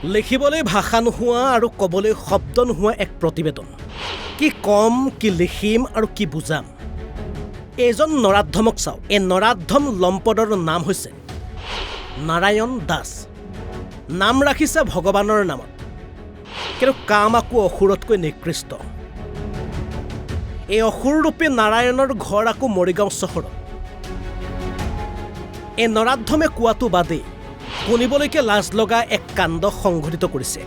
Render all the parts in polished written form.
লিখিবলৈ ভাষা নোহোৱা আৰু ক'বলৈ শব্দ নোহোৱা এক প্ৰতিবেদন। কি কম, কি লিখিম আৰু কি বুজাম। এইজন নৰাধমক চাওক। এই নৰাধম লম্পদৰ নাম হৈছে নাৰায়ণ দাস। নাম ৰাখিছে ভগৱানৰ নামত, কিন্তু কাম আকৌ অসুৰতকৈ নিকৃষ্ট। এই অসুৰৰূপী নাৰায়ণৰ ঘৰ আকৌ মৰিগাঁও চহৰত। এই নৰাধমে কোৱাটো বাদেই শুনিবলৈকে লাজ লগা এক কাণ্ড সংঘটিত কৰিছে।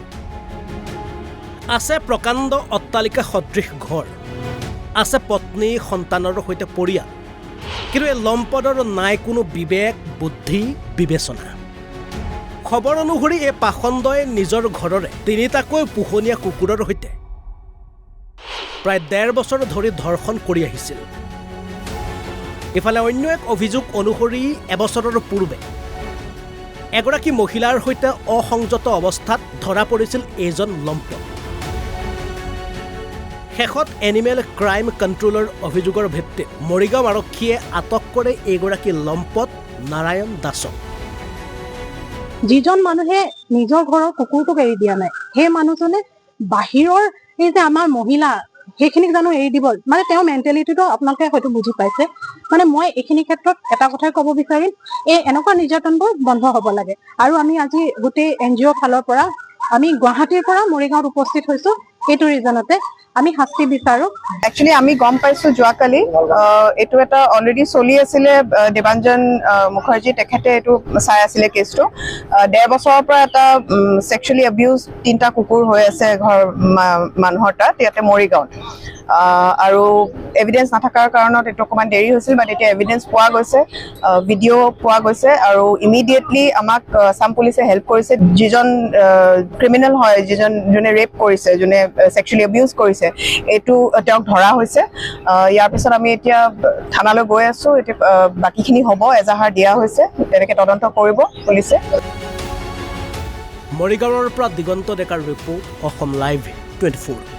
আছে প্ৰকাণ্ড অট্টালিকা সদৃশ ঘৰ, আছে পত্নী সন্তানৰ সৈতে পৰিয়াল, কিন্তু এই লম্পদৰ নাই কোনো বিবেক, বুদ্ধি, বিবেচনা। খবৰ অনুসৰি এই পাখণ্ডই নিজৰ ঘৰৰে তিনিটাকৈ পোহনীয়া কুকুৰৰ সৈতে প্ৰায় ১.৫ বছৰ ধৰি ধৰ্ষণ কৰি আহিছিল। ইফালে অন্য এক অভিযোগ অনুসৰি এবছৰৰ পূৰ্বে এগৰাকী মহিলাৰ সৈতে অসংযত অৱস্থাত ধৰা পৰিছিল এইজন লম্পট। শেষত এনিমেল ক্ৰাইম কণ্ট্ৰলৰ অভিযোগৰ ভিত্তিত মৰিগাঁও আৰক্ষীয়ে আটক কৰে এইগৰাকী লম্পট নাৰায়ণ দাসক। যিজন মানুহে নিজৰ ঘৰৰ কুকুৰটোক এৰি দিয়া নাই, সেই মানুহজনে বাহিৰৰ এই যে আমাৰ মহিলা সেইখিনিক জানো এৰি দিব? মানে তেওঁৰ মেণ্টেলিটিটো আপোনালোকে হয়তো বুজি পাইছে। মানে মই এইখিনি ক্ষেত্ৰত এটা কথাই ক'ব বিচাৰিম, এই এনেকুৱা নিৰ্যাতনবোৰ বন্ধ হ'ব লাগে। আৰু আমি আজি গোটেই NGO ফালৰ পৰা আমি গুৱাহাটীৰ পৰা মৰিগাঁৱত উপস্থিত হৈছো এইটো ৰিজনতে আমি শাস্তি বিচাৰো। একচুৱেলি আমি গম পাইছো যোৱাকালি এইটো এটা অলৰেডি চলি আছিলে। দেৱাঞ্জন মুখাৰ্জী তেখেতে এইটো চাই আছিলে কেছটো। ১.৫ বছৰৰ পৰা এটা ছেক্সুৱেলি এবিউজ ৩টা কুকুৰ হৈ আছে ঘৰ মানুহৰ তাত ইয়াতে মৰিগাঁৱত। আৰু এভিডেন্স নাথাকাৰ কাৰণত এইটো অকণমান দেৰি হৈছিল, বাট এতিয়া এভিডেন্স পোৱা গৈছে, ভিডিঅ' পোৱা গৈছে আৰু ইমিডিয়েটলি আমাক আসাম পুলিচে হেল্প কৰিছে। যিজন ক্ৰিমিনেল হয়, যোনে ৰেপ কৰিছে, যোনে ছেক্সুৱেলি এবিউজ কৰিছে, এইটো তেওঁক ধৰা হৈছে। ইয়াৰ পিছত আমি এতিয়া থানালৈ গৈ আছো। এতিয়া বাকীখিনি হ'ব, এজাহাৰ দিয়া হৈছে, তেনেকৈ তদন্ত কৰিব পুলিচে। মৰিগাঁৱৰ পৰা দিগন্ত ডেকাৰ ৰিপৰ্ট, অসম লাইভ 24।